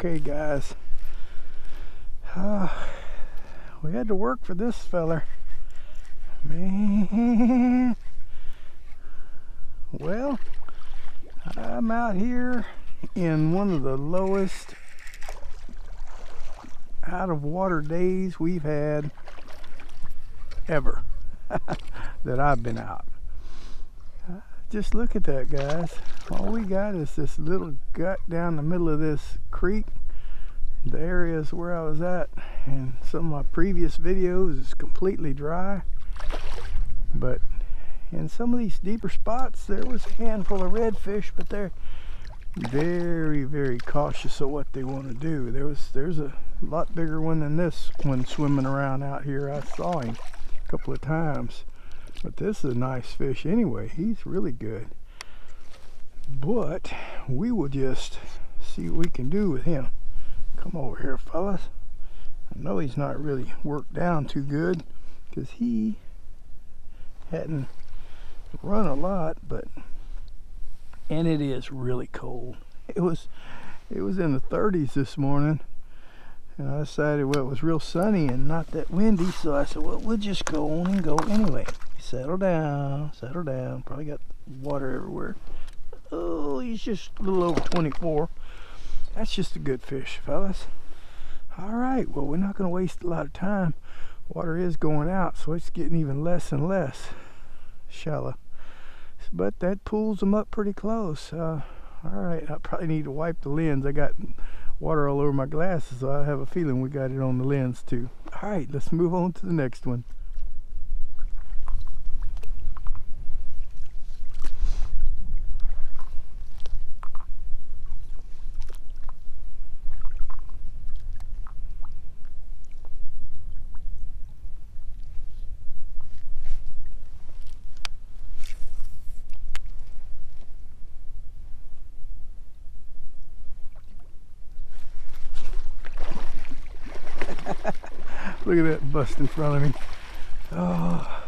Okay guys, we had to work for this feller, man. Well, I'm out here in one of the lowest out of water days we've had ever that I've been out. Just look at that, guys. All we got is this little gut down the middle of this creek. The areas where I was at and some of my previous videos is completely dry, but in some of these deeper spots there was a handful of redfish, but they're very, very cautious of what they want to do. There's a lot bigger one than this one swimming around out here. I saw him a couple of times, but this is a nice fish anyway. He's really good, but we will just see what we can do with him. Come over here, fellas. I know he's not really worked down too good because he hadn't run a lot, and it is really cold. It was in the 30s this morning, and I decided, well, it was real sunny and not that windy, so I said, well, we'll just go on and go anyway. Settle down, settle down. Probably got water everywhere. Oh, he's just a little over 24. That's just a good fish, fellas. All right, well, we're not going to waste a lot of time. Water is going out, so it's getting even less and less shallow. But that pulls them up pretty close. All right, I probably need to wipe the lens. I got water all over my glasses, so I have a feeling we got it on the lens too. All right, let's move on to the next one. Look at that bust in front of me. Oh,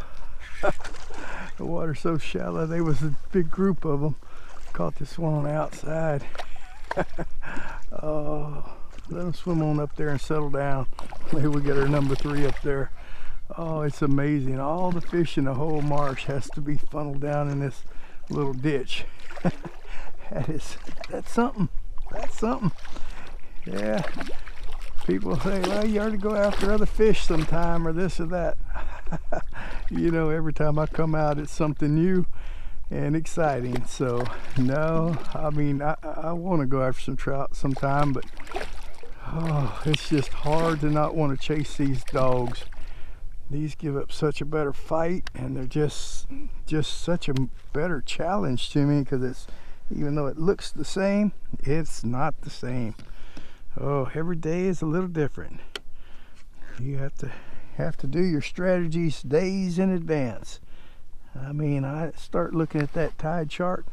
the water's so shallow. There was a big group of them. Caught this one on the outside. Oh, let them swim on up there and settle down. Maybe we get our number 3 up there. Oh, it's amazing. All the fish in the whole marsh has to be funneled down in this little ditch. That's something. That's something. Yeah. People say, well, you ought to go after other fish sometime or this or that. You know, every time I come out, it's something new and exciting. So, no, I mean, I want to go after some trout sometime, but oh, it's just hard to not want to chase these dogs. These give up such a better fight, and they're just such a better challenge to me, because it's, even though it looks the same, it's not the same. Oh, every day is a little different. You have to do your strategies days in advance. I mean, I start looking at that tide chart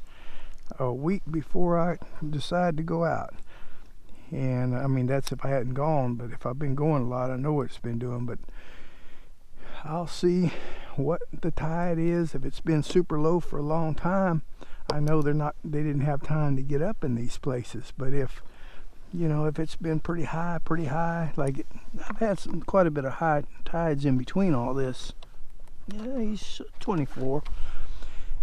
a week before I decide to go out. And I mean, that's if I hadn't gone, but if I've been going a lot, I know what it's been doing. But I'll see what the tide is. If it's been super low for a long time, I know they didn't have time to get up in these places. But if, you know, if it's been pretty high, like I've had quite a bit of high tides in between all this. Yeah, he's 24.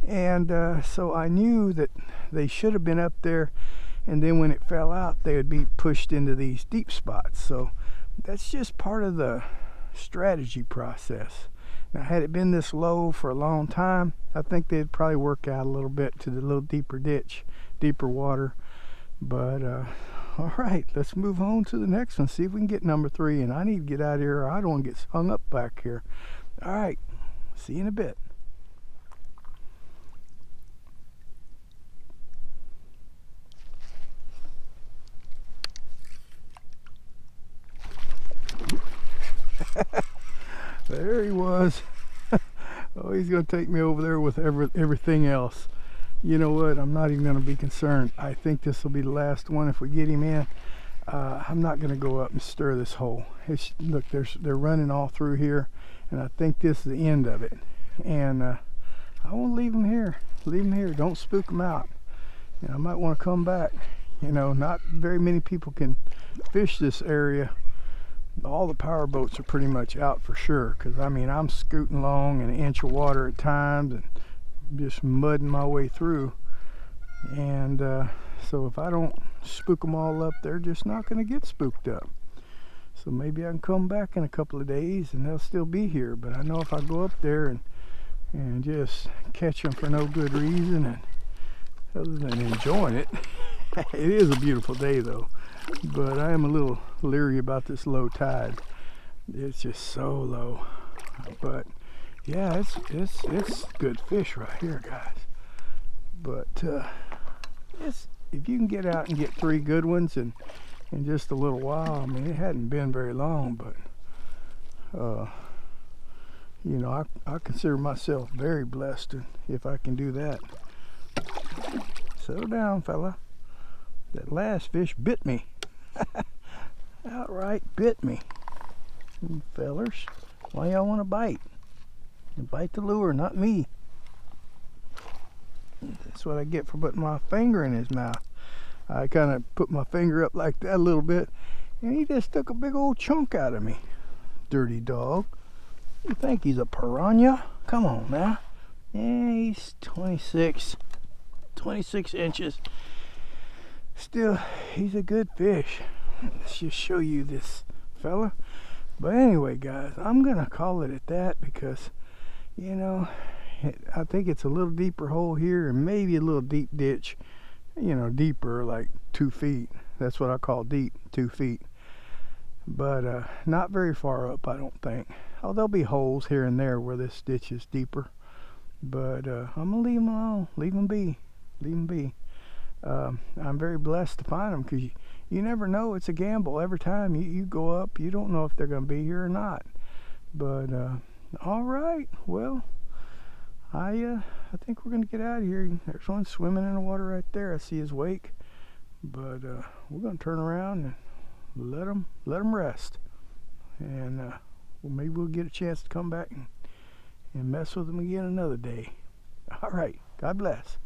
And so I knew that they should have been up there, and then when it fell out, they would be pushed into these deep spots. So that's just part of the strategy process. Now, had it been this low for a long time, I think they'd probably work out a little bit to the little deeper ditch, deeper water. But all right, let's move on to the next one. See if we can get number 3. And I need to get out of here, or I don't want to get hung up back here. All right, see you in a bit. There he was. Oh, he's going to take me over there with everything else. You know what? I'm not even going to be concerned. I think this will be the last one if we get him in. I'm not going to go up and stir this hole. Look, they're running all through here, and I think this is the end of it. And I want to leave them here. Leave them here. Don't spook them out. And I might want to come back, You know, not very many people can fish this area. All the power boats are pretty much out for sure, because I mean, I'm scooting along in an inch of water at times and just mudding my way through. And so if I don't spook them all up, they're just not going to get spooked up. So maybe I can come back in a couple of days and they'll still be here. But I know if I go up there and just catch them for no good reason, and other than enjoying it, it is a beautiful day though. But I am a little leery about this low tide. It's just so low. But yeah, it's good fish right here, guys. But if you can get out and get 3 good ones in just a little while, I mean, it hadn't been very long, but you know, I consider myself very blessed if I can do that. Settle down, fella. That last fish bit me. Outright bit me. You fellers, why y'all want to bite? You bite the lure, not me. That's what I get for putting my finger in his mouth. I kind of put my finger up like that a little bit, and he just took a big old chunk out of me. Dirty dog. You think he's a piranha? Come on now. Yeah, he's 26 inches. Still, he's a good fish. Let's just show you this fella. But anyway, guys, I'm gonna call it at that, because you know, I think it's a little deeper hole here and maybe a little deep ditch, you know, deeper like 2 feet. That's what I call deep, 2 feet. But not very far up, I don't think. Oh, there'll be holes here and there where this ditch is deeper. But I'm gonna leave them alone, leave them be, leave them be. I'm very blessed to find them, because you never know. It's a gamble. Every time you go up, you don't know if they're going to be here or not. But all right, well, I think we're going to get out of here. There's one swimming in the water right there. I see his wake. But we're going to turn around and let them rest. And well, maybe we'll get a chance to come back and mess with them again another day. All right, God bless.